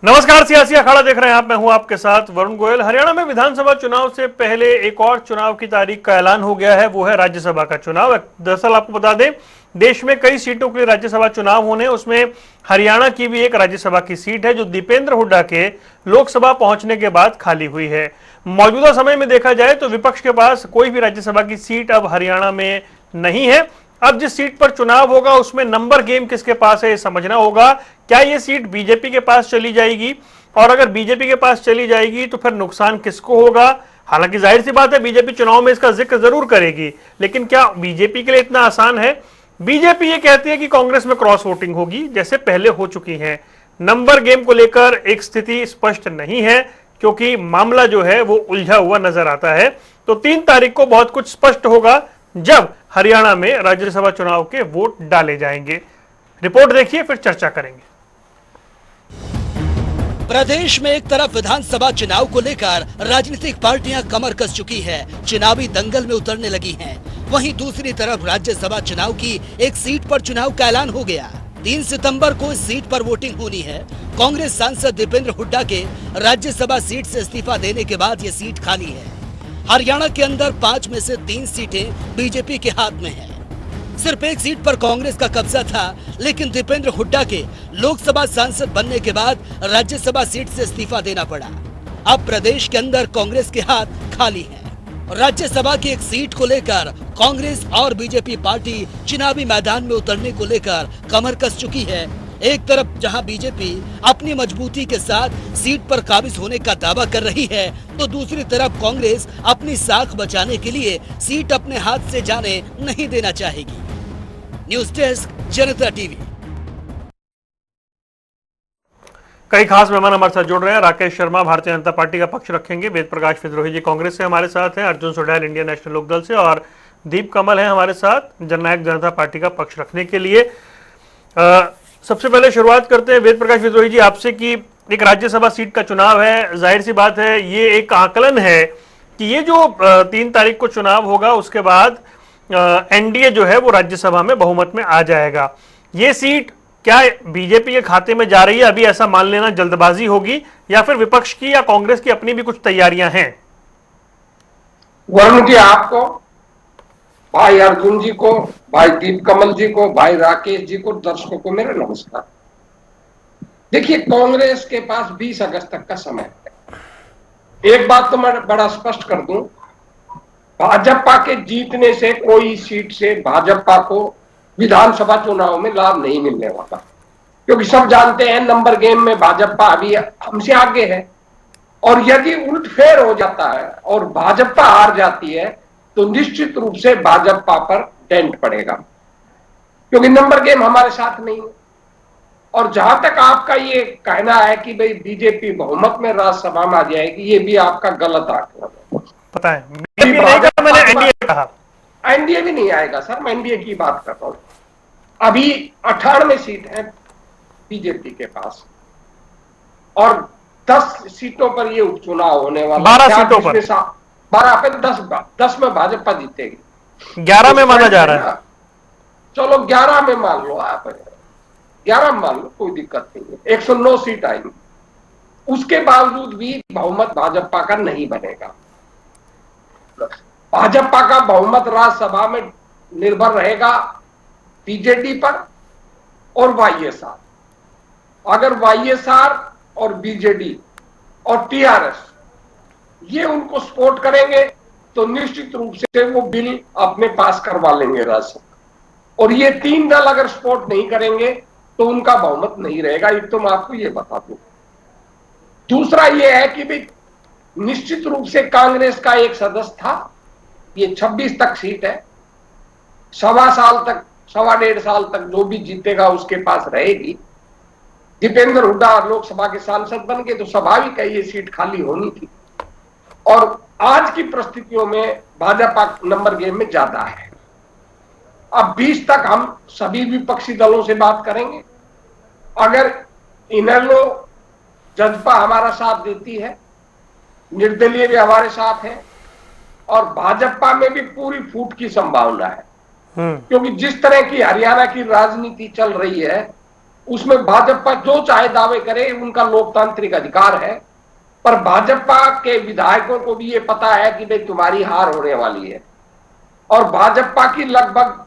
नमस्कार, सियासी अखाड़ा देख रहे हैं आप। मैं हूं आपके साथ वरुण गोयल। हरियाणा में विधानसभा चुनाव से पहले एक और चुनाव की तारीख का ऐलान हो गया है, वो है राज्यसभा का चुनाव। दरअसल आपको बता दें, देश में कई सीटों के लिए राज्यसभा चुनाव होने, उसमें हरियाणा की भी एक राज्यसभा की सीट है जो दीपेंद्र हुड्डा के लोकसभा पहुंचने के बाद खाली हुई है। मौजूदा समय में देखा जाए तो विपक्ष के पास कोई भी राज्यसभा की सीट अब हरियाणा में नहीं है। अब जिस सीट पर चुनाव होगा उसमें नंबर गेम किसके पास है ये समझना होगा। क्या ये सीट बीजेपी के पास चली जाएगी, और अगर बीजेपी के पास चली जाएगी तो फिर नुकसान किसको होगा। हालांकि जाहिर सी बात है बीजेपी चुनाव में इसका जिक्र जरूर करेगी, लेकिन क्या बीजेपी के लिए इतना आसान है। बीजेपी ये कहती है कि कांग्रेस में क्रॉस वोटिंग होगी जैसे पहले हो चुकी है। नंबर गेम को लेकर एक स्थिति स्पष्ट नहीं है, क्योंकि मामला जो है वो उलझा हुआ नजर आता है। तो 3 तारीख को बहुत कुछ स्पष्ट होगा जब हरियाणा में राज्यसभा चुनाव के वोट डाले जाएंगे। रिपोर्ट देखिए, फिर चर्चा करेंगे। प्रदेश में एक तरफ विधानसभा चुनाव को लेकर राजनीतिक पार्टियां कमर कस चुकी है, चुनावी दंगल में उतरने लगी हैं। वहीं दूसरी तरफ राज्यसभा चुनाव की एक सीट पर चुनाव का ऐलान हो गया। 3 सितंबर को इस सीट पर वोटिंग होनी है। कांग्रेस सांसद दीपेंद्र हुड्डा के राज्यसभा सीट से इस्तीफा देने के बाद ये सीट खाली है। हरियाणा के अंदर 5 में से 3 सीटें बीजेपी के हाथ में है। सिर्फ एक सीट पर कांग्रेस का कब्जा था, लेकिन दीपेंद्र हुड्डा के लोकसभा सांसद बनने के बाद राज्यसभा सीट से इस्तीफा देना पड़ा। अब प्रदेश के अंदर कांग्रेस के हाथ खाली हैं। राज्यसभा की एक सीट को लेकर कांग्रेस और बीजेपी पार्टी चुनावी मैदान में उतरने को लेकर कमर कस चुकी है। एक तरफ जहां बीजेपी अपनी मजबूती के साथ सीट पर काबिज होने का दावा कर रही है, तो दूसरी तरफ कांग्रेस अपनी साख बचाने के लिए सीट अपने हाथ से जाने नहीं देना चाहेगी। न्यूज डेस्क, जनता टीवी। कई खास मेहमान हमारे साथ जुड़ रहे हैं। राकेश शर्मा भारतीय जनता पार्टी का पक्ष रखेंगे, वेद प्रकाश विद्रोही जी कांग्रेस से हमारे साथ हैं, अर्जुन सुडैल इंडियन नेशनल लोकदल से, और दीप कमल है हमारे साथ जननायक जनता पार्टी का पक्ष रखने के लिए। सबसे पहले शुरुआत करते हैं वेद प्रकाश विद्रोही जी आपसे कि एक राज्यसभा सीट का चुनाव है। जाहिर सी बात है ये एक आकलन है कि ये जो 3 तारीख को चुनाव होगा उसके बाद एनडीए जो है वो राज्यसभा में बहुमत में आ जाएगा। ये सीट क्या बीजेपी के खाते में जा रही है, अभी ऐसा मान लेना जल्दबाजी होगी, या फिर विपक्ष की या कांग्रेस की अपनी भी कुछ तैयारियां हैं? वरुण जी, आपको, भाई अर्जुन जी को, भाई दीप कमल जी को, भाई राकेश जी को, दर्शकों को मेरा नमस्कार। देखिए, कांग्रेस के पास 20 अगस्त तक का समय है। एक बात तो मैं बड़ा स्पष्ट कर दूं, भाजपा के जीतने से कोई सीट से भाजपा को विधानसभा चुनाव में लाभ नहीं मिलने वाला, क्योंकि सब जानते हैं नंबर गेम में भाजपा अभी हमसे आगे है। और यदि उलटफेर हो जाता है और भाजपा हार जाती है तो निश्चित रूप से भाजपा पर डेंट पड़ेगा, क्योंकि नंबर गेम हमारे साथ नहीं है। और जहां तक आपका ये कहना है कि भाई बीजेपी बहुमत में राज्यसभा में आ जाएगी, ये भी आपका गलत आकलन है। पता है मैंने एनडीए कहा, एनडीए भी नहीं आएगा सर, मैं एनडीए की बात कर रहा हूं। अभी 98 सीट है बीजेपी के पास, और 10 सीटों पर ये उपचुनाव होने वाला, 12 सीटों पर, 12 पे 10 में भाजपा जीतेगी, 11 में माना जा रहा है। चलो 11 में मान लो, आप 11 में मान लो, कोई दिक्कत नहीं है। 109 सीट आएंगी, उसके बावजूद भी बहुमत भाजपा का नहीं बनेगा। भाजपा का बहुमत राज्यसभा में निर्भर रहेगा बीजेडी पर और वाईएसआर। अगर वाईएसआर और बीजेडी और टीआरएस ये उनको सपोर्ट करेंगे तो निश्चित रूप से वो बिल अपने पास करवा लेंगे राज्यसभा। और ये 3 दल अगर सपोर्ट नहीं करेंगे तो उनका बहुमत नहीं रहेगा, ये तो मैं आपको ये बता दूं। दूसरा ये है कि भाई निश्चित रूप से कांग्रेस का एक सदस्य था, ये 26 तक सीट है, 1.25 साल तक, 1.25 साल तक जो भी जीतेगा उसके पास रहेगी। दीपेंद्र हुड्डा लोकसभा के सांसद बन गए तो स्वाभाविक है ये सीट खाली होनी थी। और आज की परिस्थितियों में भाजपा नंबर गेम में ज्यादा है। अब 20 तक हम सभी विपक्षी दलों से बात करेंगे। अगर इनेलो जजपा हमारा साथ देती है, निर्दलीय भी हमारे साथ है, और भाजपा में भी पूरी फूट की संभावना है, क्योंकि जिस तरह की हरियाणा की राजनीति चल रही है उसमें भाजपा जो चाहे दावे करे, उनका लोकतांत्रिक अधिकार है। पर भाजपा के विधायकों को भी ये पता है कि भाई तुम्हारी हार होने वाली है, और भाजपा की लगभग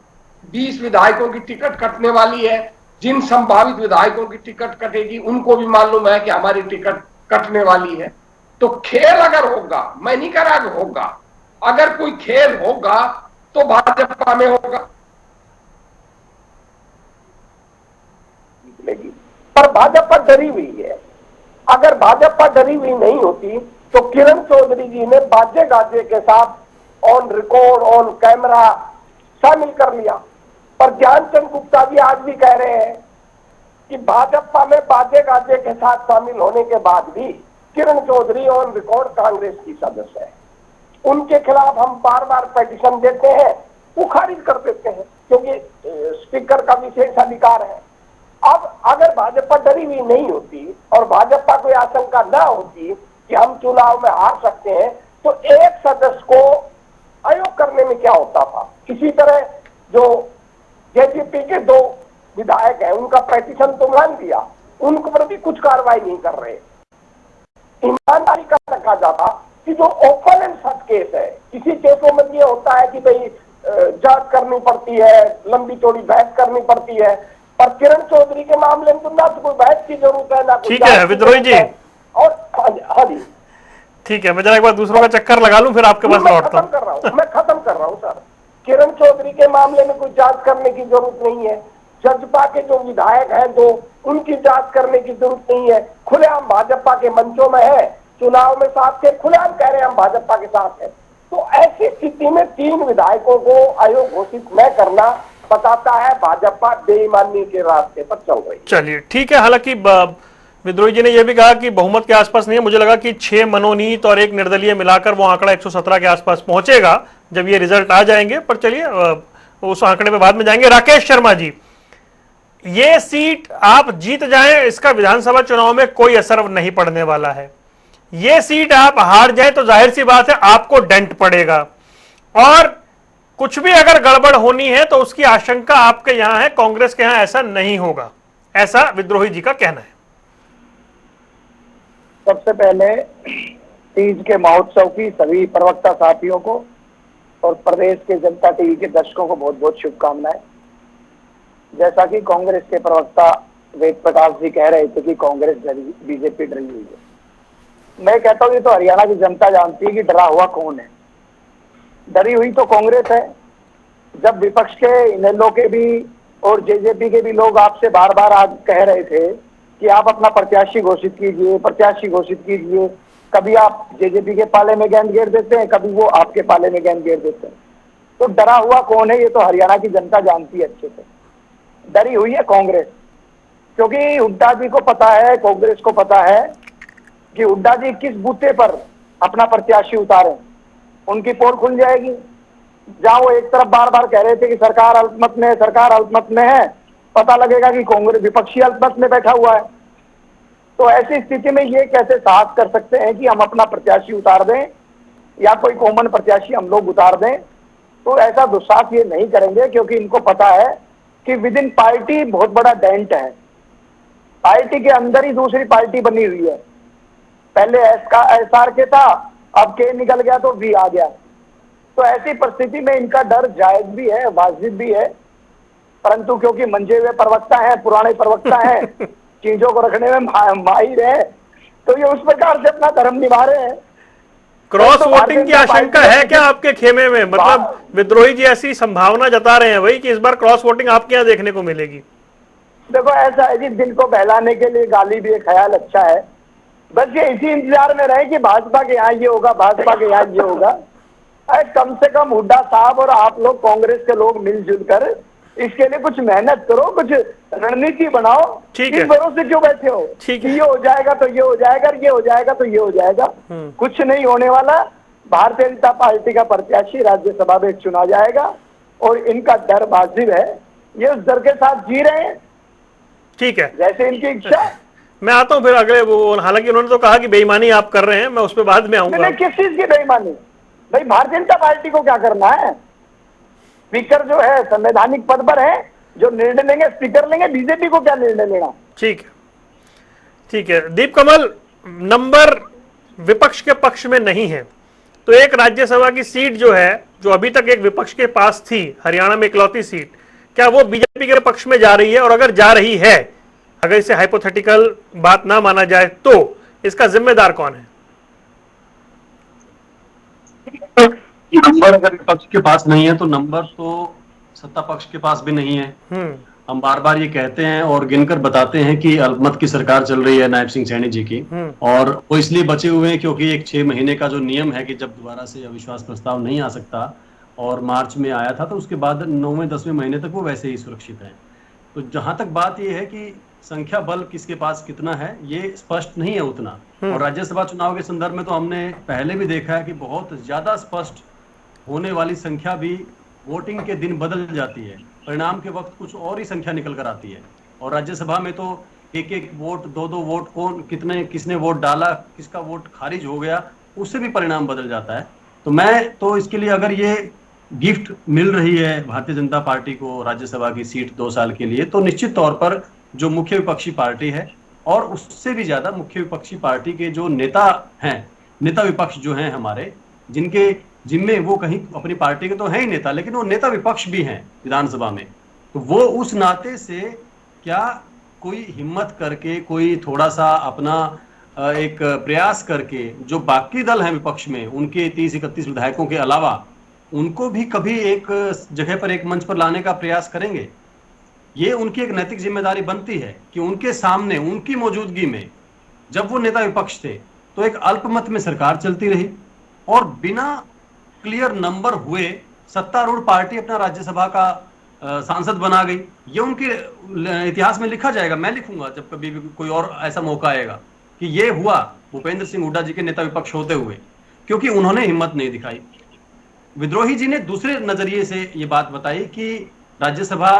20 विधायकों की टिकट कटने वाली है। जिन संभावित विधायकों की टिकट कटेगी उनको भी मालूम है कि हमारी टिकट कटने वाली है। तो खेल अगर होगा, मैं नहीं कह रहा कि होगा, अगर कोई खेल होगा तो भाजपा में होगा, निकलेगी। पर भाजपा डरी हुई है। अगर भाजपा डरी हुई नहीं होती तो किरण चौधरी जी ने बाजे गाजे के साथ ऑन रिकॉर्ड, ऑन कैमरा शामिल कर लिया। पर ज्ञानचंद गुप्ता जी आज भी कह रहे हैं कि भाजपा में बाजे गाजे के साथ शामिल होने के बाद भी किरण चौधरी ऑन रिकॉर्ड कांग्रेस की सदस्य है। उनके खिलाफ हम बार बार पिटीशन देते हैं, वो खारिज कर देते हैं क्योंकि स्पीकर का विशेष अधिकार है। अब अगर भाजपा डरी हुई नहीं होती और भाजपा को आशंका ना होती कि हम चुनाव में हार सकते हैं, तो एक सदस्य को अयोग करने में क्या होता था। इसी तरह जो जेजेपी के 2 विधायक हैं, उनका पिटीशन तो मान दिया, उनके पर भी कुछ कार्रवाई नहीं कर रहे। ईमानदारी का रखा जाता कि जो ओपन एंड शट केस है, किसी केसों में ये होता है कि भाई जांच करनी पड़ती है, लंबी चौड़ी बहस करनी पड़ती है, पर किरण चौधरी के मामले में तो ना तो कोई बहस की जरूरत है ना। ठीक है विद्रोही जी, और हाँ जी ठीक है, मैं जरा एक बार दूसरों का चक्कर लगा लूं फिर आपके पास लौटता हूं। मैं खत्म कर रहा हूं सर। किरण चौधरी के मामले में कोई जांच करने की जरूरत नहीं है। जजपा के जो विधायक हैं 2, उनकी जांच करने की जरूरत नहीं है। खुलेआम भाजपा के मंचों में है, चुनाव में साथ के खुलेआम कह रहे हैं हम भाजपा के साथ हैं। तो ऐसी स्थिति में 3 विधायकों को अयोग घोषित न करना बताता है भाजपा बेईमानी के रास्ते पर चल रही। चलिए ठीक है, हालांकि विद्रोही जी ने यह भी कहा कि बहुमत के आसपास नहीं है। मुझे लगा कि 6 मनोनीत और 1 निर्दलीय मिलाकर वो आंकड़ा 117 के आसपास पहुंचेगा जब ये रिजल्ट आ जाएंगे, पर चलिए उस आंकड़े पे बाद में जाएंगे। राकेश शर्मा जी, ये सीट आप जीत जाएं इसका विधानसभा चुनाव में कोई असर नहीं पड़ने वाला है। ये सीट आप हार जाएं तो जाहिर सी बात है आपको डेंट पड़ेगा, और कुछ भी अगर गड़बड़ होनी है तो उसकी आशंका आपके यहां है, कांग्रेस के यहां ऐसा नहीं होगा, ऐसा विद्रोही जी का कहना है। सबसे पहले तीज के महोत्सव की सभी प्रवक्ता साथियों को और प्रदेश के जनता टीवी के दर्शकों को बहुत बहुत शुभकामनाएं। जैसा कि कांग्रेस के प्रवक्ता वेद प्रकाश जी कह रहे थे कि कांग्रेस बीजेपी डरी हुई है, मैं कहता हूँ ये तो हरियाणा की जनता जानती है कि डरा हुआ कौन है। डरी हुई तो कांग्रेस है। जब विपक्ष के इनेलो के भी और जेजेपी के भी लोग आपसे बार बार आज कह रहे थे कि आप अपना प्रत्याशी घोषित कीजिए, प्रत्याशी घोषित कीजिए, कभी आप जेजेपी के पाले में गेंद घेर देते हैं, कभी वो आपके पाले में गेंद घेर देते हैं। तो डरा हुआ कौन है ये तो हरियाणा की जनता जानती है अच्छे से। डरी हुई है कांग्रेस, क्योंकि हुड्डा जी को पता है, कांग्रेस को पता है कि हुड्डा जी किस बूते पर अपना प्रत्याशी उतारे, उनकी पोल खुल जाएगी। जहां वो एक तरफ बार बार कह रहे थे कि सरकार अल्पमत में है, सरकार अल्पमत में है, पता लगेगा कि कांग्रेस विपक्षी अल्पमत में बैठा हुआ है। तो ऐसी स्थिति में ये कैसे साहस कर सकते हैं कि हम अपना प्रत्याशी उतार दें या कोई कॉमन प्रत्याशी हम लोग उतार दें। तो ऐसा दुस्साहस ये नहीं करेंगे, क्योंकि इनको पता है कि विद इन पार्टी बहुत बड़ा डेंट है। पार्टी के अंदर ही दूसरी पार्टी बनी हुई है। पहले एसआर के था, अब के निकल गया तो वी आ गया। तो ऐसी परिस्थिति में इनका डर जायज भी है, वाजिब भी है, परंतु क्योंकि मंजे हुए प्रवक्ता हैं, पुराने प्रवक्ता हैं, चीजों को रखने में माहिर है, तो ये उस प्रकार से अपना धर्म निभा रहे हैं। क्रॉस वोटिंग की आशंका है क्या आपके खेमे में? मतलब विद्रोही जी ऐसी संभावना जता रहे हैं वही कि इस बार क्रॉस वोटिंग आपके यहाँ देखने को मिलेगी? देखो ऐसा है जी, दिल को बहलाने के लिए गाली भी एक ख्याल अच्छा है। बस ये इसी इंतजार में रहे कि भाजपा के यहाँ ये होगा, भाजपा के यहाँ ये होगा। अरे कम से कम हुड्डा साहब और आप लोग कांग्रेस के लोग मिलजुल कर इसके लिए कुछ मेहनत करो, कुछ रणनीति बनाओ। ठीक है, इस भरोसे क्यों बैठे हो ठीक है। ये हो जाएगा तो ये हो जाएगा, ये हो जाएगा तो ये हो जाएगा। कुछ नहीं होने वाला। भारतीय जनता पार्टी का प्रत्याशी राज्यसभा में चुना जाएगा और इनका डर वाजिब है, ये उस डर के साथ जी रहे हैं। ठीक है, जैसे इनकी इच्छा। मैं आता हूं फिर अगले वो, हालांकि उन्होंने तो कहा कि बेईमानी आप कर रहे हैं, मैं उस पर बाद में आऊंगा। किस चीज की बेईमानी भाई? भारतीय जनता पार्टी को क्या करना है? स्पीकर जो है संवैधानिक पद पर है, जो निर्णय लेंगे स्पीकर लेंगे, बीजेपी को क्या निर्णय लेना। ठीक है, ठीक है। दीप कमल, नंबर विपक्ष के पक्ष में नहीं है, तो एक राज्यसभा की सीट जो है, जो अभी तक एक विपक्ष के पास थी, हरियाणा में इकलौती सीट, क्या वो बीजेपी के पक्ष में जा रही है? और अगर जा रही है, अगर इसे हाइपोथेटिकल बात ना माना जाए, तो इसका जिम्मेदार कौन है? नंबर अगर विपक्ष के पास नहीं है तो नंबर तो सत्ता पक्ष के पास भी नहीं है। हम बार बार ये कहते हैं और गिनकर बताते हैं कि अल्पमत की सरकार चल रही है नायब सिंह सैनी जी की, और वो इसलिए बचे हुए हैं क्योंकि एक 6 महीने का जो नियम है कि जब दोबारा से अविश्वास प्रस्ताव नहीं आ सकता, और मार्च में आया था तो उसके बाद 9वें 10वें महीने तक वो वैसे ही सुरक्षित है। तो जहां तक बात यह है कि संख्या बल किसके पास कितना है, ये स्पष्ट नहीं है उतना। और राज्यसभा चुनाव के संदर्भ में तो हमने पहले भी देखा है कि बहुत ज्यादा स्पष्ट होने वाली संख्या भी वोटिंग के दिन बदल जाती है, परिणाम के वक्त कुछ और ही संख्या निकल कर आती है। और राज्यसभा में तो एक एक वोट, दो दो वोट, कौन कितने किसने वोट डाला, किसका वोट खारिज हो गया, उससे भी परिणाम बदल जाता है। तो मैं तो इसके लिए, अगर ये गिफ्ट मिल रही है भारतीय जनता पार्टी को राज्यसभा की सीट 2 साल के लिए, तो निश्चित तौर पर जो मुख्य विपक्षी पार्टी है और उससे भी ज्यादा मुख्य विपक्षी पार्टी के जो नेता हैं, नेता विपक्ष जो हैं हमारे, जिनके जिनमें वो कहीं अपनी पार्टी के तो है ही नेता, लेकिन वो नेता विपक्ष भी हैं विधानसभा में, तो वो उस नाते से क्या कोई हिम्मत करके, कोई थोड़ा सा अपना एक प्रयास करके, जो बाकी दल हैं विपक्ष में, उनके 30-31 विधायकों के अलावा, उनको भी कभी एक जगह पर, एक मंच पर लाने का प्रयास करेंगे। ये उनकी एक नैतिक जिम्मेदारी बनती है कि उनके सामने, उनकी मौजूदगी में, जब वो नेता विपक्ष थे तो एक अल्पमत में सरकार चलती रही और बिना क्लियर नंबर हुए सत्तारूढ़ पार्टी अपना राज्यसभा का सांसद बना गई। ये उनके इतिहास में लिखा जाएगा, मैं लिखूंगा जब कभी भी कोई और ऐसा मौका आएगा कि ये हुआ भूपेंद्र सिंह हुड्डा जी के नेता विपक्ष होते हुए, क्योंकि उन्होंने हिम्मत नहीं दिखाई। विद्रोही जी ने दूसरे नजरिए से ये बात बताई कि राज्यसभा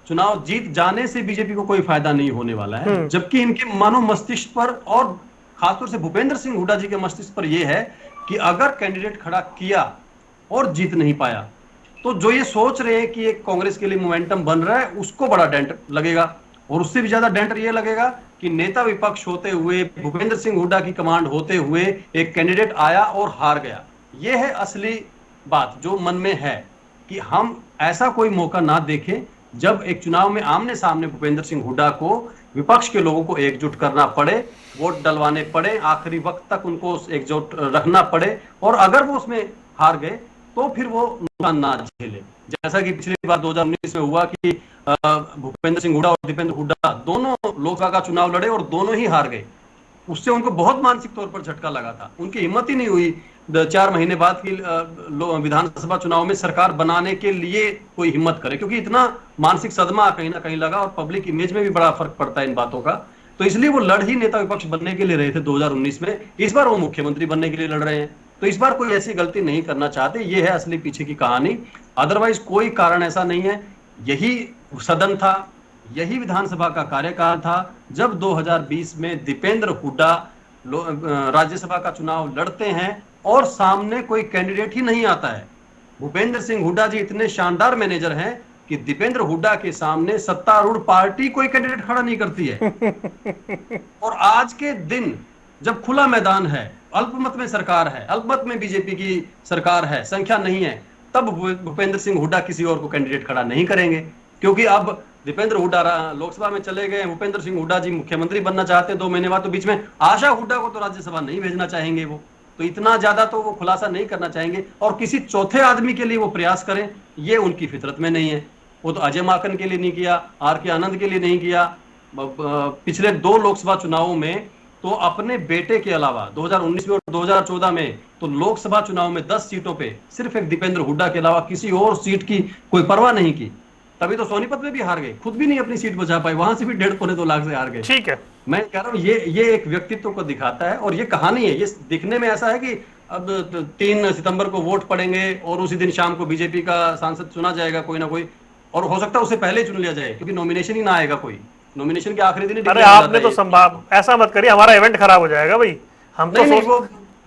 चुनाव जीत जाने से बीजेपी को कोई फायदा नहीं होने वाला है, जबकि इनके मानो मस्तिष्क पर, और खासतौर से भूपेंद्र सिंह हुड्डा जी के मस्तिष्क पर यह है कि अगर कैंडिडेट खड़ा किया और जीत नहीं पाया, तो जो ये सोच रहे हैं कि एक कांग्रेस के लिए मोमेंटम बन रहा है, उसको बड़ा डेंट लगेगा। और उससे भी ज्यादा डेंट ये लगेगा कि नेता विपक्ष होते हुए, भूपेंद्र सिंह हुड्डा की कमांड होते हुए एक कैंडिडेट आया और हार गया। ये है असली बात जो मन में है, कि हम ऐसा कोई मौका ना देखें जब एक चुनाव में आमने सामने भूपेंद्र सिंह हुड्डा को विपक्ष के लोगों को एकजुट करना पड़े, वोट डलवाने पड़े, आखिरी वक्त तक उनको एकजुट रखना पड़े, और अगर वो उसमें हार गए तो फिर वो नुकसान ना झेले। जैसा कि पिछली बार 2019 में हुआ कि भूपेंद्र सिंह हुड्डा और दीपेंद्र हुड्डा दोनों लोकसभा का चुनाव लड़े और दोनों ही हार गए। उससे उनको बहुत मानसिक तौर पर झटका लगा था, उनकी हिम्मत ही नहीं हुई 4 महीने बाद की विधानसभा चुनाव में सरकार बनाने के लिए कोई हिम्मत करे, क्योंकि इतना मानसिक सदमा कहीं ना कहीं लगा, और पब्लिक इमेज में भी बड़ा फर्क पड़ता है इन बातों का। तो इसलिए वो लड़ ही नेता विपक्ष बनने के लिए रहे थे 2019 में, इस बार वो मुख्यमंत्री बनने के लिए लड़ रहे हैं। तो इस बार कोई ऐसी गलती नहीं करना चाहते, ये है असली पीछे की कहानी। अदरवाइज कोई कारण ऐसा नहीं है। यही सदन था, यही विधानसभा का कार्यकाल था जब 2020 में दीपेंद्र हुड्डा राज्यसभा का चुनाव लड़ते हैं और सामने कोई कैंडिडेट ही नहीं आता है। भूपेंद्र सिंह हुड्डा जी इतने शानदार मैनेजर हैं कि दीपेंद्र हुड्डा के सामने सत्तारूढ़ पार्टी कोई कैंडिडेट खड़ा नहीं करती है। और आज के दिन जब खुला मैदान है, अल्पमत में सरकार है, अल्पमत में बीजेपी की सरकार है, संख्या नहीं है, तब भूपेंद्र सिंह हुड्डा किसी और को कैंडिडेट खड़ा नहीं करेंगे, क्योंकि अब दीपेंद्र हुड्डा लोकसभा में चले गए, भूपेंद्र सिंह हुड्डा जी मुख्यमंत्री बनना चाहते हैं 2 महीने बाद, तो बीच में आशा हुड्डा को तो राज्यसभा नहीं भेजना चाहेंगे वो, तो इतना ज्यादा तो वो खुलासा नहीं करना चाहेंगे। और किसी चौथे आदमी के लिए वो प्रयास करें, ये उनकी फितरत में नहीं है। वो तो अजय माकन के लिए नहीं किया, आर.के. आनंद के लिए नहीं किया, पिछले 2 लोकसभा चुनावों में तो अपने बेटे के अलावा 2019 में और 2014 में तो लोकसभा चुनाव में 10 सीटों पे सिर्फ एक दीपेंद्र हुड्डा के अलावा किसी और सीट की कोई परवाह नहीं की। तभी तो सोनीपत में भी हार गए, खुद भी नहीं अपनी सीट बचा पाए, वहां से भी 1.5-2 लाख से हार गए। ठीक है, मैं कह रहा हूँ ये एक व्यक्तित्व को दिखाता है, और ये कहानी है। ये दिखने में ऐसा है कि अब 3 सितंबर को वोट पड़ेंगे और उसी दिन शाम को बीजेपी का सांसद चुना जाएगा कोई ना कोई, और हो सकता है उससे पहले चुन लिया जाए, क्योंकि नॉमिनेशन ही ना आएगा कोई, नॉमिनेशन के आखिरी दिन। अरे आपने तो संभाव, ऐसा मत करिए, हमारा इवेंट खराब हो जाएगा भाई। हम तो नहीं,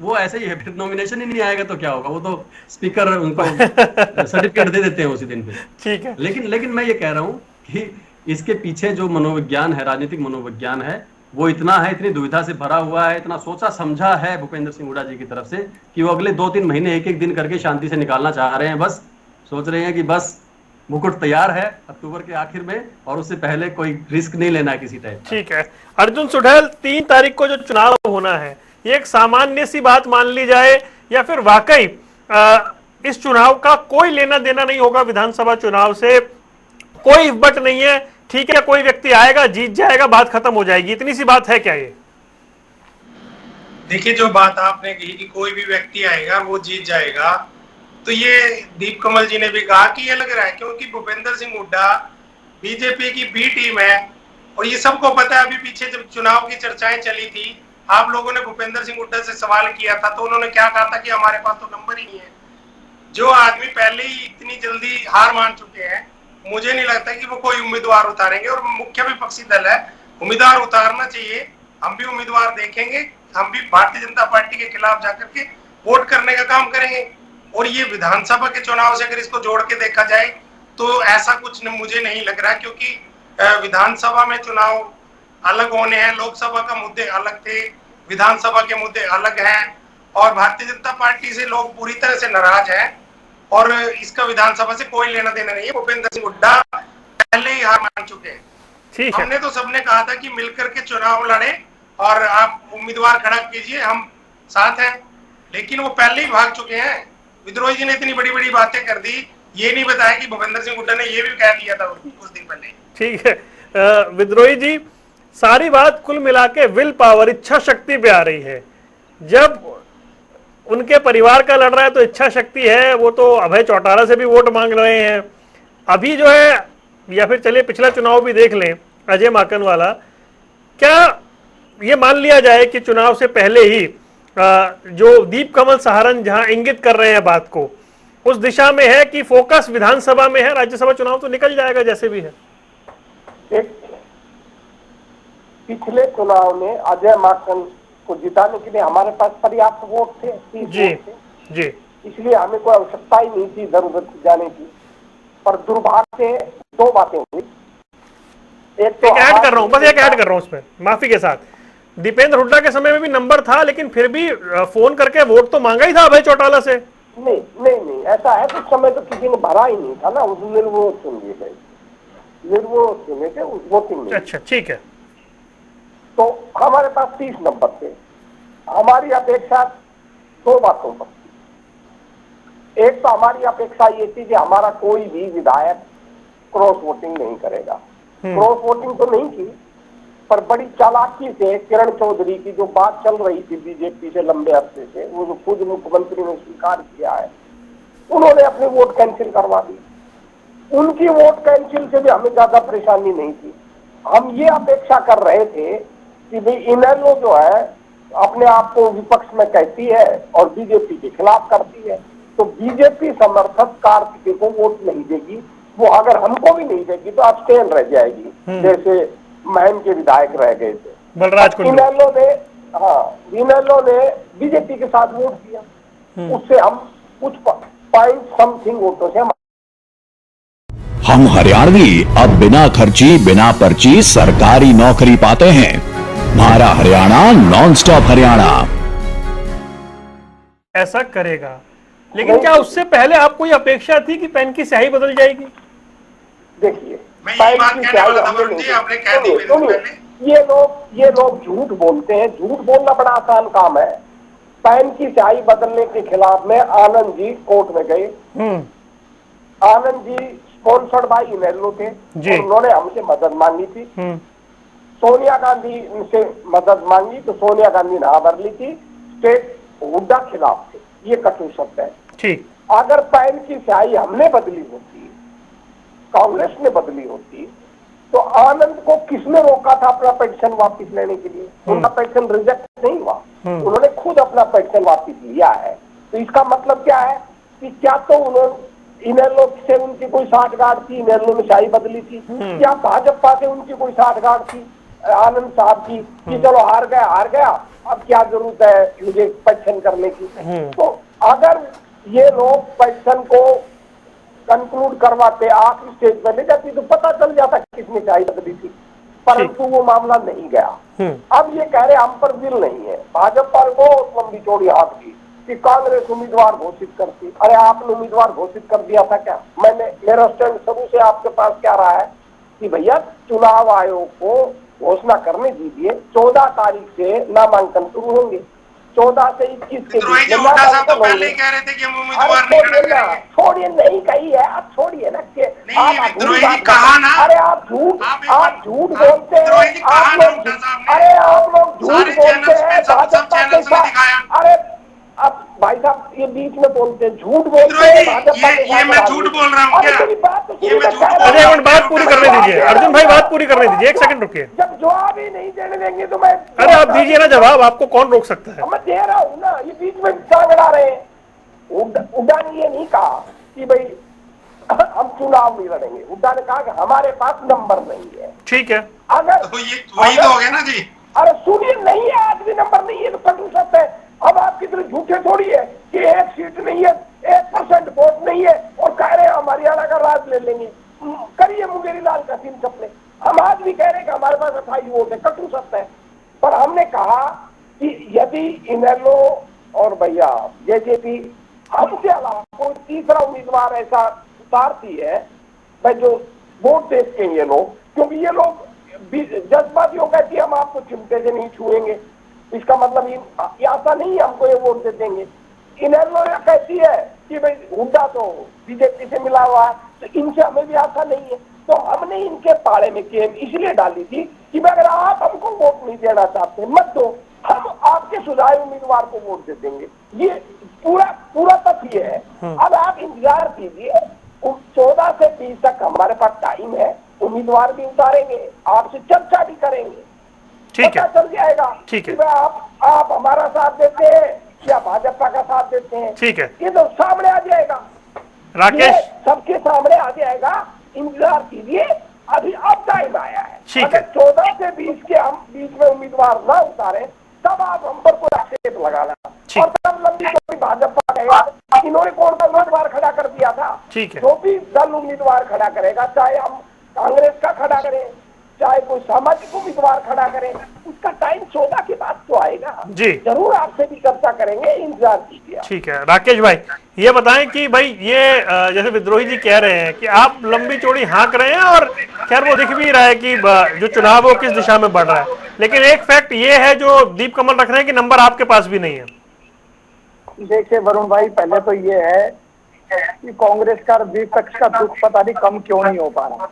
वो ऐसे ही है, फिर नॉमिनेशन ही नहीं आएगा तो क्या होगा, वो तो स्पीकर उनको सर्टिफिकेट दे देते हैं उसी दिन पे। ठीक है, लेकिन मैं ये कह रहा हूँ कि इसके पीछे जो मनोविज्ञान है, राजनीतिक मनोविज्ञान है, वो इतना है, इतनी दुविधा से भरा हुआ है, इतना सोचा समझा है भूपेंद्र सिंह हुड्डा जी की तरफ से कि वो अगले 2-3 महीने एक एक दिन करके शांति से निकालना चाह रहे हैं। बस सोच रहे हैं कि बस मुकुट तैयार है अक्टूबर के आखिर में, और उससे पहले कोई रिस्क नहीं लेना है किसी टाइप। ठीक है अर्जुन सुढेल, 3 तारीख को जो चुनाव होना है, ये एक सामान्य सी बात मान ली जाए या फिर वाकई इस चुनाव का कोई लेना देना नहीं होगा विधानसभा चुनाव से, कोई बट नहीं है, ठीक है कोई व्यक्ति आएगा जीत जाएगा, बात खत्म हो जाएगी, इतनी सी बात है क्या ये? देखिए, जो बात आपने कही कि कोई भी व्यक्ति आएगा वो जीत जाएगा, तो ये दीप कमल जी ने भी कहा कि ये लग रहा है, क्योंकि भूपेंद्र सिंह हुड्डा बीजेपी की बी टीम है और ये सबको पता है। अभी पीछे जब चुनाव की चर्चाएं चली थी, आप लोगों ने भूपेंद्र सिंह हुड्डा से सवाल किया था, तो उन्होंने क्या कहा था कि हमारे पास तो नंबर ही नहीं है। जो आदमी पहले ही इतनी जल्दी हार मान चुके हैं, मुझे नहीं लगता कि वो कोई उम्मीदवार उतारेंगे, और मुख्य विपक्षी दल है, उम्मीदवार उतारना चाहिए। हम भी उम्मीदवार देखेंगे, हम भी भारतीय जनता पार्टी के खिलाफ जाकर के वोट करने का काम करेंगे। और ये विधानसभा के चुनाव से अगर इसको जोड़ के देखा जाए तो ऐसा कुछ मुझे नहीं लग रहा, क्योंकि विधानसभा में चुनाव अलग होने हैं, लोकसभा का मुद्दे अलग थे, विधानसभा के मुद्दे अलग हैं, और भारतीय जनता पार्टी से लोग पूरी तरह से नाराज हैं और इसका विधानसभा से कोई लेना देना नहीं है। भूपेंद्र सिंह हुड्डा पहले ही हार मान चुके हैं। हमने तो सबने कहा था कि मिलकर के चुनाव लड़े और आप उम्मीदवार खड़ा कीजिए, हम साथ हैं, लेकिन वो पहले ही भाग चुके हैं। विद्रोही जी ने इतनी बड़ी बड़ी बातें कर दी, ये नहीं बताया कि भूपेंद्र सिंह हुड्डा ने ये भी कह दिया था कुछ दिन पहले। ठीक है विद्रोही जी, सारी बात कुल मिला के विल पावर, इच्छा शक्ति पे आ रही है। जब उनके परिवार का लड़ रहा है तो इच्छा शक्ति है, वो तो अभय चौटाला से भी वोट मांग रहे हैं। अभी जो है, या फिर चलिए पिछला चुनाव भी देख लें अजय माकन वाला, क्या ये मान लिया जाए कि चुनाव से पहले ही जो दीप कमल सहारन जहां इंगित कर रहे हैं बात को, उस दिशा में है कि फोकस विधानसभा में है, राज्यसभा चुनाव तो निकल जाएगा जैसे भी है? पिछले चुनाव में अजय माकन को जिताने के लिए हमारे पास पर्याप्त वोट थे, 30 जी वोट थे। जी, इसलिए हमें कोई आवश्यकता ही नहीं थी इधर उधर जाने की। पर दुर्भाग्य से 2 बातें हुई। एक तो ऐड कर रहा हूं, बस एक ऐड कर रहा हूं उसमें, माफी के साथ, दीपेंद्र हुड्डा के समय में भी नंबर था, लेकिन फिर भी फोन करके वोट तो मांगा ही था अभय चौटाला से। नहीं ऐसा है, उस समय तो किसी ने भरा ही नहीं था ना, उस निर्वोट चुन लिए गए, निर्वोट चुने थे, वोटिंग नहीं। अच्छा ठीक है, तो हमारे पास 30 नंबर थे। हमारी अपेक्षा 2 बातों पर थी। एक तो हमारी अपेक्षा ये थी कि हमारा कोई भी विधायक क्रॉस वोटिंग नहीं करेगा। क्रॉस वोटिंग तो नहीं की, पर बड़ी चालाकी से किरण चौधरी की जो बात चल रही थी बीजेपी से लंबे अरसे से, वो जो खुद मुख्यमंत्री ने स्वीकार किया है, उन्होंने अपनी वोट कैंसिल करवा दी। उनकी वोट कैंसिल से भी हमें ज्यादा परेशानी नहीं थी। हम ये अपेक्षा कर रहे थे कि भाई इनेलो जो है अपने आप को विपक्ष में कहती है और बीजेपी के खिलाफ करती है, तो बीजेपी समर्थक कार्तिकेय को वोट नहीं देगी। वो अगर हमको भी नहीं देगी तो अब्सटेन रह जाएगी, जैसे महम के विधायक रह गए थे। बलराज इनेलो ने बीजेपी के साथ वोट दिया, उससे हम कुछ पॉइंट समथिंग वोटों से हम हरियाणवी अब बिना खर्ची बिना पर्ची सरकारी नौकरी पाते हैं। हमारा हरियाणा नॉन स्टॉप हरियाणा ऐसा करेगा, लेकिन क्या उससे पहले आपको ये अपेक्षा थी कि पेन की स्याही बदल जाएगी? देखिए, ये लोग झूठ बोलते हैं। झूठ बोलना बड़ा आसान काम है। पेन की स्याही बदलने के खिलाफ में आनंद जी कोर्ट में गए। आनंद जी स्पॉन्सर्ड बाय इनेलो थे, उन्होंने हमसे मदद मांगी थी। सोनिया गांधी से मदद मांगी तो सोनिया गांधी ने भर ली थी। स्टेट हुड्डा खिलाफ थे, ये कटु शब्द है। ठीक, अगर पेन की स्याही हमने बदली होती, कांग्रेस ने बदली होती, तो आनंद को किसने रोका था अपना पेटिशन वापस लेने के लिए? उनका पेटिशन रिजेक्ट नहीं हुआ, उन्होंने खुद अपना पेटिशन वापस लिया है। तो इसका मतलब क्या है कि क्या तो उन्होंने इनेलो से उनकी कोई साठगांठ थी, इनेलो में स्याही बदली थी, या भाजपा से उनकी कोई साठगांठ थी आनंद साहब की कि चलो हार गया, अब क्या जरूरत है मुझे पेटिशन करने की? तो अगर ये लोग पेटिशन को कंक्लूड करवाते, आखिरी स्टेज पर ले जाती तो पता चल जाता किसने चाय बदली थी, परंतु वो मामला नहीं गया। अब ये कह रहे हम पर दिल नहीं है, भाजपा को लंबी चौड़ी हाथ की कि कांग्रेस उम्मीदवार घोषित करती। अरे आपने उम्मीदवार घोषित कर दिया था क्या? मेरा स्टैंड शुरू से आपके पास क्या रहा है कि भैया चुनाव आयोग को घोषणा करने दीजिए, 14 तारीख से नामांकन शुरू होंगे, 14 से 21 के बीच में तो पहले ही कह रहे थे कि हम उम्मीदवार नहीं खड़ा करेंगे। छोड़िए, नहीं कही है, आप छोड़िए ना कि विद्रोही जी कहा ना, अरे आप झूठ बोलते हैं, आप लोग, अरे आप लोग झूठ बोलते हैं भाजपा के साथ। अरे अब भाई साहब ये बीच में बोलते हैं, झूठ बोलते हैं भाजपा के साथ। ये मैं झूठ बोल रहा हूँ क्या? अरे एक मिनट बात पूरी करने दीजिए अर्जुन भाई, बात पूरी करने दीजिए, एक सेकंड रुकिए। जब जवाब ही नहीं देने देंगे तो मैं, अरे आप दीजिए ना जवाब, आपको कौन रोक सकता है? मैं दे रहा हूँ ना, ये बीच में सांगड़ा रहे हैं। हुड्डा ने ये नहीं कहा कि भाई हम चुनाव नहीं लड़ेंगे, हुड्डा ने कहा कि हमारे पास नंबर नहीं है। ठीक है, अगर तो ये वही तो हो गया ना जी। अरे सुनिए, नहीं है, आज भी नंबर नहीं है तो कटू सकता है। अब आप कितने झूठे थोड़ी है कि 1 सीट नहीं है, 1% वोट नहीं है और कह रहे हैं हम हरियाणा का राज ले लेंगे। करिए मुंगेरी लाल का सीन सपने, हम आज भी कह रहे हैं कि हमारे पास 28 वोट है, कटू सकता है। पर हमने कहा कि यदि इनेलो और भैया जेजेपी हमसे अलावा कोई तीसरा उम्मीदवार ऐसा उतारती है भाई जो वोट देखते हैं ये लोग, क्योंकि ये लोग जज्बातियों कहती है हम आपको चिमटे से नहीं छुएंगे, इसका मतलब ये आशा नहीं है हमको ये वोट दे देंगे। इनेलो कहती है कि भाई हुड्डा तो बीजेपी से मिला हुआ है, तो इनसे हमें भी आशा नहीं है। तो हमने इनके पाड़े में गेम इसलिए डाली थी कि अगर आप हमको वोट नहीं देना चाहते मत दो, हम आपके सुझाए उम्मीदवार को वोट दे देंगे। ये पूरा तथ्य है। अब आप इंतजार कीजिए, 14 से 20 तक हमारे पास टाइम है, उम्मीदवार भी उतारेंगे, आपसे चर्चा भी करेंगे, ठीक है, चल जाएगा। ठीक है, आप हमारा साथ देते हैं या भाजपा का साथ देते हैं, ठीक है, ये तो सामने आ जाएगा, राकेश सबके सामने आ जाएगा। इंतजार कीजिए, अभी अब टाइम आया है। ठीक है, 14 से 20 के हम बीच में उम्मीदवार ना उतारे तब आप हम पर कोई आक्षेप लगाना, और तब लंबी चौड़ी भाजपा कहेगा इन्होंने कौन सा उम्मीदवार खड़ा कर दिया था। ठीक है, जो भी दल उम्मीदवार खड़ा करेगा, चाहे हम कांग्रेस का खड़ा करें चाहे कोई सामाजिक उम्मीदवार खड़ा करें, उसका टाइम 14 के बाद तो आएगा जी, जरूर आपसे भी चर्चा करेंगे, इंतजार कीजिए। ठीक है राकेश भाई, ये बताएं कि भाई ये जैसे विद्रोही जी कह रहे हैं कि आप लंबी चौड़ी हाँक रहे हैं, और खैर वो दिख भी रहा है कि जो चुनाव है वो किस दिशा में बढ़ रहा है, लेकिन एक फैक्ट ये है जो दीप कमल रख रहे हैं कि नंबर आपके पास भी नहीं है। देखिए वरुण भाई, पहले तो ये है कि कांग्रेस का विपक्ष का दुख पता नहीं कम क्यों नहीं हो पा रहा।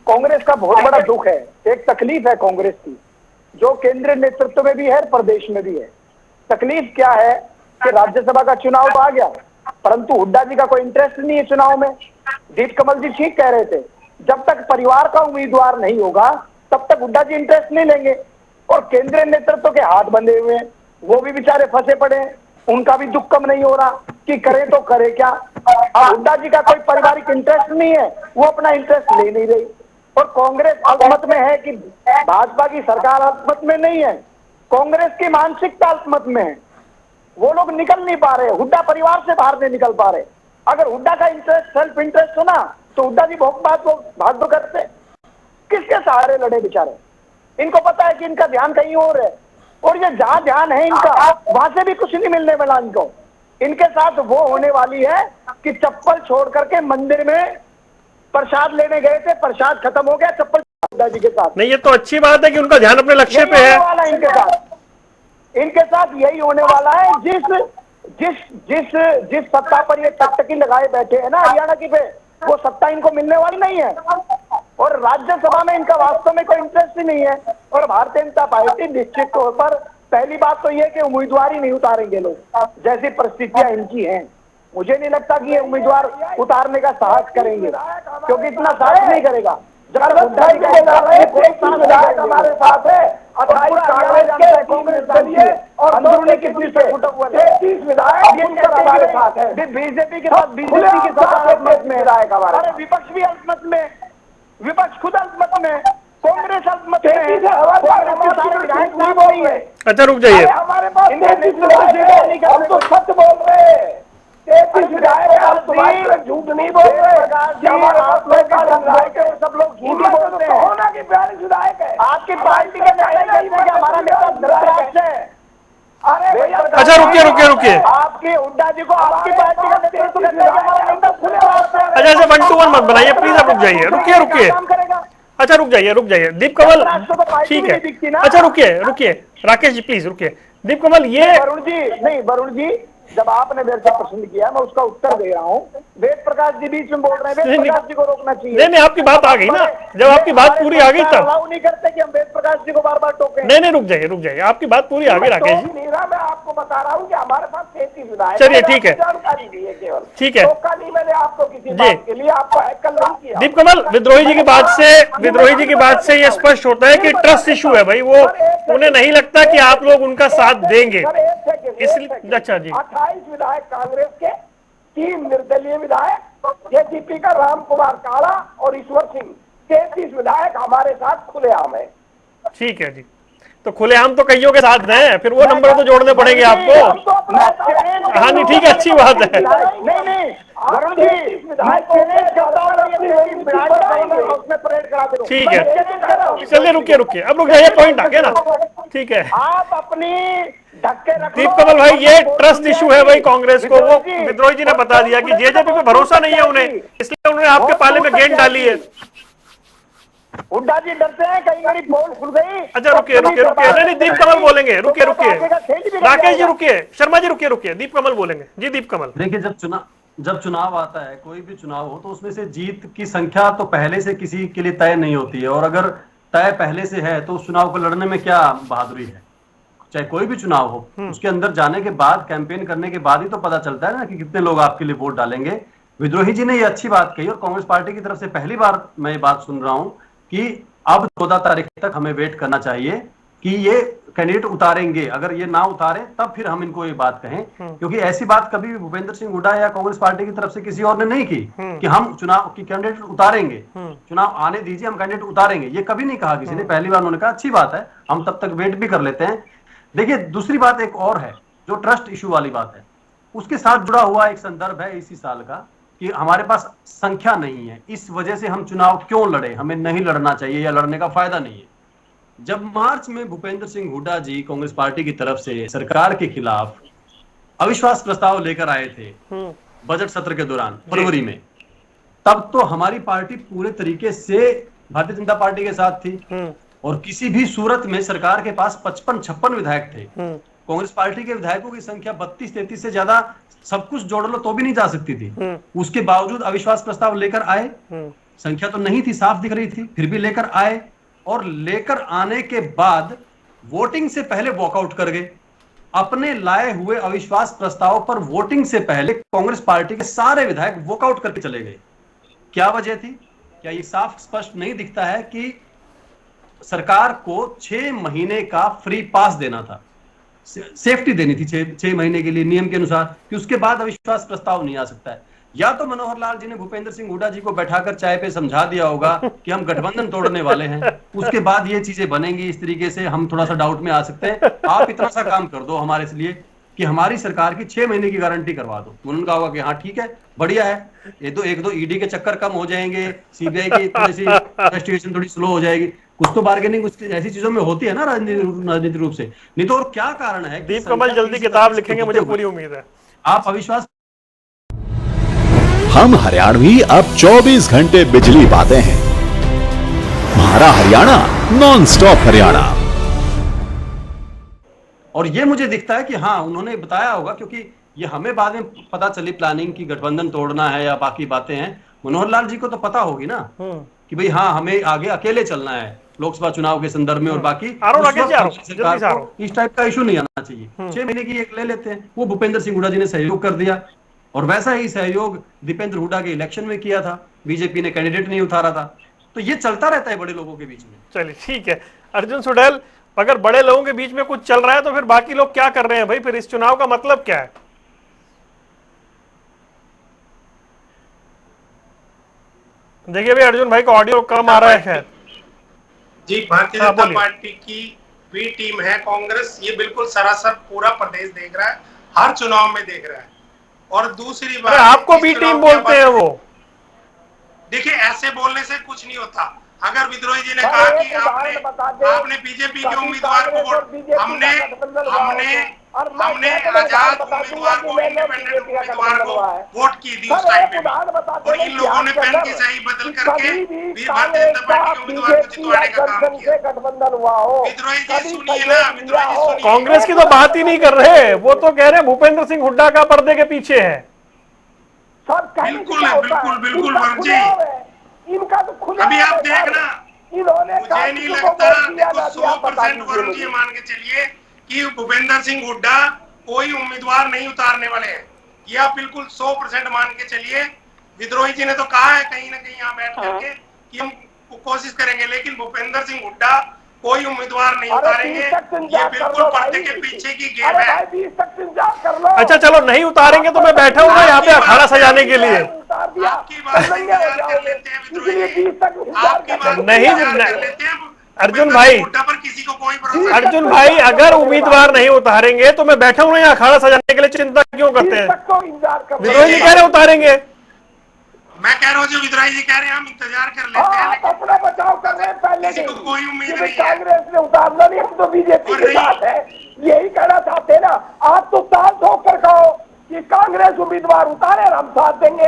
कांग्रेस का बहुत बड़ा दुख है, एक तकलीफ है कांग्रेस की, जो केंद्रीय नेतृत्व में भी है, प्रदेश में भी है। तकलीफ क्या है कि राज्यसभा का चुनाव तो आ गया, परंतु हुड्डा जी का कोई इंटरेस्ट नहीं है चुनाव में। दीप कमल जी ठीक कह रहे थे, जब तक परिवार का उम्मीदवार नहीं होगा तब तक हुड्डा जी इंटरेस्ट नहीं लेंगे। और केंद्रीय नेतृत्व के हाथ बंधे हुए हैं, वो भी बेचारे फंसे पड़े हैं, उनका भी दुख कम नहीं हो रहा कि करे तो करे क्या। अब हुड्डा जी का कोई पारिवारिक इंटरेस्ट नहीं है, वो अपना इंटरेस्ट ले नहीं रही। और कांग्रेस अल्पमत में है कि भाजपा की सरकार अल्पमत में नहीं है, कांग्रेस की मानसिकता अल्पमत में है, वो लोग निकल नहीं पा रहे, हुड्डा परिवार से बाहर नहीं निकल पा रहे। अगर हुड्डा का इंटरेस्ट सेल्फ इंटरेस्ट हो ना तो हुड्डा जी बहुत भाग करते, किसके सहारे लड़े बेचारे। इनको पता है कि इनका ध्यान कहीं और है, और ये जहां ध्यान है इनका वहां से भी कुछ नहीं मिलने वाला इनको। इनके साथ वो होने वाली है कि चप्पल छोड़ करके मंदिर में प्रसाद लेने गए थे, प्रसाद खत्म हो गया, चप्पल हुड्डा जी के साथ। नहीं, ये तो अच्छी बात है कि उनका ध्यान अपने लक्ष्य पे है। वाला इनके साथ यही होने वाला है। जिस सत्ता पर ये टकटकी लगाए बैठे हैं ना हरियाणा की पे, वो सत्ता इनको मिलने वाली नहीं है। और राज्यसभा में इनका वास्तव में कोई इंटरेस्ट ही नहीं है। और भारतीय जनता पार्टी निश्चित तौर पर पहली बात तो ये कि उम्मीदवार ही नहीं उतारेंगे लोग, जैसी परिस्थितियां इनकी हैं। मुझे नहीं लगता कि ये उम्मीदवार उतारने का साहस करेंगे, क्योंकि इतना साहस नहीं करेगा। हमारे साथ है और अंदरूनी कितनी से बीजेपी के साथ, बीजेपी के साथ अल्पमत में हमारे। अरे विपक्ष भी अल्पमत में, विपक्ष खुद अल्पमत में, कांग्रेस अल्पमत में। अच्छा रुक जाइए, हमारे पास हम तो सच बोल रहे हैं, झूठ नहीं बोल रहे, आप लोग का विधायक है, सब लोग झूठ बोलते हैं। होना कि 42 विधायक है आपकी पार्टी के हमारा नेता धृतराष्ट्र है। अरे भैया, अच्छा रुकिए आपकी हुड्डा जी को आपकी पार्टी का नेतृत्व करने का हमारा नेता खुले अच्छा ऐसे 1 to 1 मत बनाइए प्लीज, आप रुक जाइए, रुकिए अच्छा रुक जाइए दीप कमल, ठीक है अच्छा रुकिए राकेश जी प्लीज रुकिए। दीप कमल ये वरुण जी जब आपने मेरे से प्रश्न किया मैं उसका उत्तर दे रहा हूँ। वेद प्रकाश जी बीच में बोल रहे हैं, वेद प्रकाश जी को रोकना चाहिए। नहीं आपकी बात आ गई ना, जब आपकी बात पूरी आ गई तब अलाउ नहीं करते कि हम वेद प्रकाश जी को बार बार टोकें। नहीं रुक जाइए आपकी बात पूरी आ गई राकेश जी। नहीं रहा, मैं आपको बता रहा हूँ कि हमारे पास 33 विधायक। चलिए ठीक है, जानकारी दी है केवल, ठीक है, टोका नहीं मैंने आपको किसी बात के लिए, आपको हैकल नहीं किया। दीप कमल विद्रोही जी की बात से ये स्पष्ट होता है कि ट्रस्ट इशू है भाई, वो उन्हें नहीं लगता कि आप लोग उनका साथ देंगे इसलिए। अच्छा जी 28 विधायक कांग्रेस के, 3 निर्दलीय विधायक जेसीपी का राम कुमार काला और ईश्वर सिंह, 33 विधायक हमारे साथ खुलेआम है। ठीक है जी, तो खुलेआम तो कईयों के साथ हैं, फिर वो नंबर तो जोड़ने पड़ेंगे आपको। हाँ नहीं ठीक है, अच्छी बात है। नहीं ठीक है चलिए रुकिए अब रुक जाइए, पॉइंट आ गया ना, ठीक है। आप अपनी धक्के दीप कमल भाई ये ट्रस्ट इशू है भाई कांग्रेस को, वो विद्रोही जी ने बता दिया कि जेजेपी पे भरोसा नहीं है उन्हें, इसलिए उन्होंने आपके पाले में गेंद डाली है। हुड्डा जी डरते हैं कहीं मेरी पोल खुल गई। अच्छा रुकिए नहीं दीप कमल बोलेंगे, रुकिए राकेश जी रुकिए, शर्मा जी रुकिए दीप कमल बोलेंगे जी। दीप कमल देखिए जब चुनाव आता है, कोई भी चुनाव हो, तो उसमें से जीत की संख्या तो पहले से किसी के लिए तय नहीं होती है, और अगर तय पहले से है तो उस चुनाव को लड़ने में क्या बहादुरी है। चाहे कोई भी चुनाव हो, उसके अंदर जाने के बाद, कैंपेन करने के बाद ही तो पता चलता है ना कि कितने लोग आपके लिए वोट डालेंगे। विद्रोही जी ने ये अच्छी बात कही, और कांग्रेस पार्टी की तरफ से पहली बार मैं ये बात सुन रहा हूं कि अब 14 तारीख तक हमें वेट करना चाहिए कि ये कैंडिडेट उतारेंगे, अगर ये ना उतारे तब फिर हम इनको ये बात कहें, क्योंकि ऐसी बात कभी भी भूपेंद्र सिंह हुड्डा या कांग्रेस पार्टी की तरफ से किसी और ने नहीं की कि हम चुनाव की कैंडिडेट उतारेंगे, चुनाव आने दीजिए हम कैंडिडेट उतारेंगे, ये कभी नहीं कहा किसी ने। पहली बार उन्होंने कहा अच्छी बात है, हम तब तक वेट भी कर लेते हैं। देखिए दूसरी बात एक और है, जो ट्रस्ट इशू वाली बात है, उसके साथ जुड़ा हुआ एक संदर्भ है इसी साल का कि हमारे पास संख्या नहीं है, इस वजह से हम चुनाव क्यों लड़े, हमें नहीं लड़ना चाहिए या लड़ने का फायदा नहीं है। जब मार्च में भूपेंद्र सिंह हुड्डा जी कांग्रेस पार्टी की तरफ से सरकार के खिलाफ अविश्वास प्रस्ताव लेकर आए थे बजट सत्र के दौरान फरवरी में, तब तो हमारी पार्टी पूरे तरीके से भारतीय जनता पार्टी के साथ थी, और किसी भी सूरत में सरकार के पास 55-56 विधायक थे। कांग्रेस पार्टी के विधायकों की संख्या 32-33 से ज्यादा सब कुछ जोड़ लो तो भी नहीं जा सकती थी। उसके बावजूद अविश्वास प्रस्ताव लेकर आए, संख्या तो नहीं थी, साफ दिख रही थी, फिर भी लेकर आए, और लेकर आने के बाद वोटिंग से पहले वॉकआउट कर गए। अपने लाए हुए अविश्वास प्रस्ताव पर वोटिंग से पहले कांग्रेस पार्टी के सारे विधायक वॉकआउट करके चले गए। क्या वजह थी? क्या ये साफ स्पष्ट नहीं दिखता है कि सरकार को 6 महीने का फ्री पास देना था, सेफ्टी देनी थी 6 महीने के लिए नियम के अनुसार, कि उसके बाद अविश्वास प्रस्ताव नहीं आ सकता है। या तो मनोहर लाल जी ने भूपेंद्र सिंह हुड्डा जी को बैठाकर चाय पे समझा दिया होगा कि हम गठबंधन तोड़ने वाले हैं, उसके बाद ये चीजें बनेंगी इस तरीके से, हम थोड़ा सा डाउट में आ सकते हैं, आप इतना सा काम कर दो हमारे लिए कि हमारी सरकार की 6 महीने की गारंटी करवा दो। उन्होंने कहा होगा कि हाँ ठीक है, बढ़िया है, एक दो ईडी के चक्कर कम हो जाएंगे, सीबीआई की थोड़ी सी इन्वेस्टिगेशन थोड़ी स्लो हो जाएगी, कुछ तो बार्गेनिंग कुछ ऐसी चीजों में होती है ना राजनीतिक रूप से। नहीं तो और क्या कारण है? दीप कमल जल्दी किताब लिखेंगे, मुझे पूरी उम्मीद है। आप अविश्वास, हम हरियाणवी अब 24 घंटे बिजली पाते हैं। हमारा हरियाणा नॉन स्टॉप हरियाणा। और ये मुझे दिखता है कि हाँ उन्होंने बताया होगा, क्योंकि ये हमें बाद में पता चली प्लानिंग की गठबंधन तोड़ना है या बाकी बातें हैं। मनोहर लाल जी को तो पता होगी ना कि भाई हाँ हमें आगे अकेले चलना है लोकसभा चुनाव के संदर्भ में, और बाकी इस टाइप का इशू नहीं आना चाहिए। 6 महीने की एक ले लेते हैं। वो भूपेंद्र सिंह हुड्डा जी ने सहयोग कर दिया, और वैसा ही सहयोग दीपेंद्र हुड्डा के इलेक्शन में किया था, बीजेपी ने कैंडिडेट नहीं उतारा था। तो ये चलता रहता है बड़े लोगों के बीच में। चलिए ठीक है अर्जुन सुडेल, अगर बड़े लोगों के बीच में कुछ चल रहा है तो फिर बाकी लोग क्या कर रहे हैं भाई? फिर इस चुनाव का मतलब क्या है? देखिए भाई अर्जुन भाई का ऑडियो कम आ रहा है शायद जी। भारतीय जनता पार्टी की बी टीम है कांग्रेस, ये बिल्कुल सरासर पूरा प्रदेश देख रहा है, हर चुनाव में देख रहा है, और दूसरी अरे बात, आपको इस बी चुनाव टीम के बोलते हैं बाद- वो। देखिए, ऐसे बोलने से कुछ नहीं होता। अगर विद्रोही जी ने सर, कहा एक कि उदाहरण बता दे, आपने बीजेपी के कभी उम्मीदवार को कांग्रेस और वोट, बीजेपी हमने का गठबंधन हुआ हो हमने तो, और मैं हमने सैकड़ों आजाद उदाहरण बता दूंगा उम्मीदवार कि को, मैंने और इंडिपेंडेंट बीजेपी का उम्मीदवार गठबंधन को हुआ है। वोट की थी उस सर, टाइम एक पे भी, उदाहरण बता और देने इन की लोगों ने आपके पेन की अंदर स्याही बदल कि करके कभी भी भारतीय जनता कांग्रेस पार्टी का के उम्मीदवार को बीजेपी या जितवाने का काम जनसंघ किया। से गठबंधन हुआ हो, विद्रोही जी कभी सुनिए ना, सहयोग लिया विद्रोही जी हो। सुनिए। कांग्रेस की तो बात ही नहीं कर रहे, वो तो कह रहे हैं भूपेंद्र सिंह हुड्डा का पर्दे के पीछे है। सर, कहने से बिल्कुल क्या है, होता बिल्कुल, है? बिल्कुल, इनका वरुण जी। खुलेआम है, इनका तो खुलेआम अभी आप है सर। देखना, इन्होंने मुझे कहा नहीं किसी को लगता, वोट दिया देखो ना दिया, आप बता 100% दीजिए वरुण जी मुझे। मान के चलिए कि भूपेंद्र सिंह हुड्डा कोई उम्मीदवार नहीं उतारने वाले हैं, ये आप बिल्कुल 100% मान के चलिए। विद्रोही जी ने तो कहा है कहीं ना कहीं यहाँ बैठ करके कि हम कोशिश करेंगे, लेकिन भूपेंद्र सिंह हुड्डा कोई उम्मीदवार नहीं अरे उतारेंगे। 20 तक ये इंतजार कर बिल्कुल लो पर्दे भाई। के पीछे की गेम अरे है। भाई 20 तक इंतजार कर लो। अच्छा चलो, नहीं उतारेंगे तो मैं बैठा हूँ ना यहाँ पे अखाड़ा सजाने के लिए। उतार दिया आपकी बात तो नंगे हो इंतजार कर जाओगे, लेते हैं विद्रोही इसलिए जी, 20 तक इंतजार आपकी करने बात को नहीं, तैयार इंतजार कर नहीं। लेते हैं। अर्जुन भूपेंद्र भाई, सिंह हुड्डा पर किसी को कोई भरोसा नहीं। अर्जुन भाई, अगर उम्मीदवार नहीं उतारेंगे तो मैं बैठा हूँ ना यहाँ अखाड़ा सजाने के लिए, चिंता क्यों करते 20 हैं? तक तो इंतजार कर विद्रोही जी कह रहे उतारेंगे। मैं कह रहा हूँ जो विद्रोही जी कह रहे हैं हम इंतजार कर लेते हैं, हाँ, आप लेकिन अपना बचाव कर रहे हैं पहले किसी से को ही। कोई उम्मीद कि नहीं है। कांग्रेस ने उतारना नहीं, हम तो बीजेपी और के नहीं। साथ है, यही कहना चाहते हैं ना। आप तो ताल ठोक कर कहो कि कांग्रेस उम्मीदवार उतारे और हम साथ देंगे,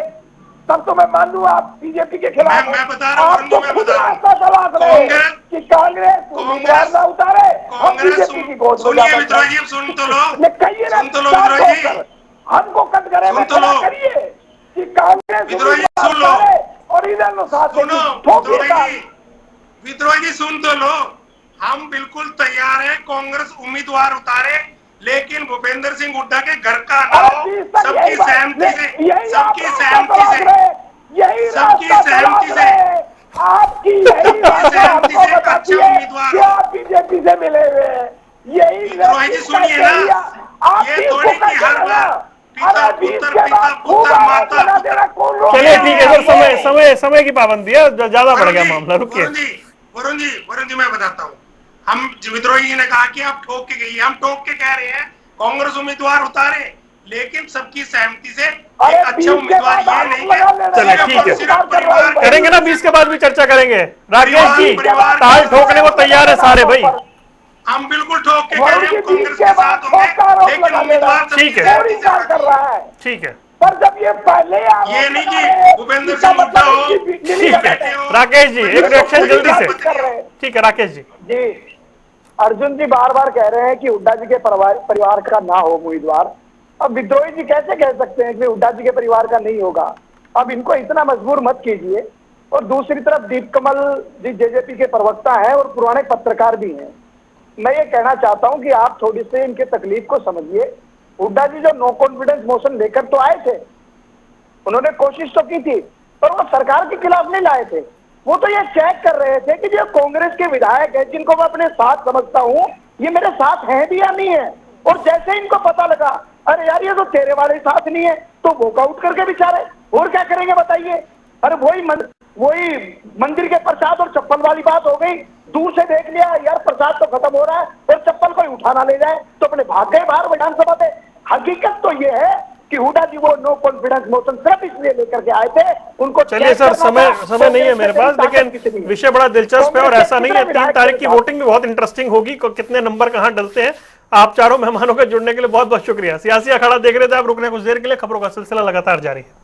तब तो मैं मान लूँ आप बीजेपी के खिलाफ हैं। मैं बता रहा हूँ, आप तो मैं खुद बता रहा हूँ। रास्ता तलाश रहे हैं कांग्रेस- कि कांग्रेस उम्मीदवार ना उतारे, हम कांग्रेस बीजेपी की गोद में सुनिए जा विद्रोही जी, बैठे। सुन तो लो, ये कहिए ना, सुन तो लो ताल विद्रोही ठोक कर जी, हमको कटघरे में सुन तो खड़ा लो। करिए कि कांग्रेस विद्रोही जी, उम्मीदवार सुन लो। उतारे और इधर लो साथ सुनो देंगे। ठोकिए ताल। विद्रोही जी सुन तो लो, हम बिल्कुल तैयार हैं कांग्रेस उम्मीदवार उतारे, लेकिन भूपेंद्र सिंह हुड्डा के घर का ना अरे हो, 20 तक सबकी यही बात- सहमति से, यही आप सबकी रास्ता सहमति तलाश से, रहे हैं, यही सबकी रास्ता सहमति तलाश से, रहे हैं। आपकी यही बात सहमति हमको से एक बताती अच्छा है उम्मीदवार कि हो। आप बीजेपी से मिले हुए हैं। यही विद्रोही जी सुनिए ना, ये थोड़ी कि हर बार पिता पुत्र, पिता पुत्र, माता पुत्र। चलिए ठीक है सर, समय की पाबंदी है, ज्यादा बढ़ गया मामला, रुकिए। वरुण जी मैं बताता हूँ, हम विद्रोही जी ने कहा कि आप ठोक के गई, हम ठोक के कह रहे हैं कांग्रेस उम्मीदवार उतारे, लेकिन सबकी सहमति से एक अच्छा उम्मीदवार ये नहीं है। चलिए ठीक है, सिर्फ परिवार करेंगे ना, 20 के बाद भी चर्चा करेंगे। राकेश जी परिवार- ताल ठोकने को तैयार है सारे भाई। हम बिल्कुल ठोक के कह रहे हैं वरुण जी कांग्रेस 20 के के बाद साथ होंगे, ठोक का आरोप लेकिन लगा उम्मीदवार लेना। ठीक है। और इंकार कर रहा है। ठीक है, पर जब ये पहले आरोप ये नहीं लगा कि रहे हैं, भूपेंद्र इसका सिंह हुड्डा मतलब हो, इनकी मिली ठीक भगत है। राकेश जी एक रिएक्शन जल्दी से। कर रहे हैं। ठीक है राकेश जी। जी, अर्जुन जी बार बार कह रहे हैं कि हुड्डा जी के परिवार का ना हो उम्मीदवार। अब विद्रोही जी कैसे कह सकते हैं कि हुड्डा जी के परिवार का नहीं होगा? अब इनको इतना मजबूर मत कीजिए। और दूसरी तरफ दीप कमल जी जेजेपी के प्रवक्ता हैं और पुराने पत्रकार भी हैं। मैं ये कहना चाहता हूं कि आप थोड़ी से इनके तकलीफ को समझिए। हुड्डा जी जो नो कॉन्फिडेंस मोशन लेकर तो आए थे, उन्होंने कोशिश तो की थी, पर वो सरकार के खिलाफ नहीं लाए थे। वो तो ये चेक कर रहे थे कि जो कांग्रेस के विधायक हैं, जिनको मैं अपने साथ समझता हूं, ये मेरे साथ हैं भी या नहीं है। और जैसे इनको पता लगा, अरे यार ये तो तेरे वाले साथ नहीं है, तो वॉकआउट करके बेचारे और क्या करेंगे बताइए। अरे वही मंदिर के प्रसाद और चप्पल वाली बात हो गई। दूर से देख लिया यार प्रसाद तो खत्म हो रहा है और चप्पल कोई उठाना ले जाए, तो अपने भाग गए बाहर विधानसभा से। हकीकत तो ये है कि हुड्डा जी वो नो कॉन्फिडेंस मोशन सिर्फ इसलिए लेकर के आए थे, उनको चलिए सर, समय नहीं है मेरे पास, लेकिन विषय बड़ा दिलचस्प है और ऐसा नहीं है। 3 तारीख की वोटिंग भी बहुत इंटरेस्टिंग होगी, कितने नंबर कहां डलते हैं। आप चारों मेहमानों के जुड़ने के लिए बहुत बहुत शुक्रिया। सियासी अखाड़ा देख रहे थे आप, रुकने कुछ देर के लिए, खबरों का सिलसिला लगातार जारी है।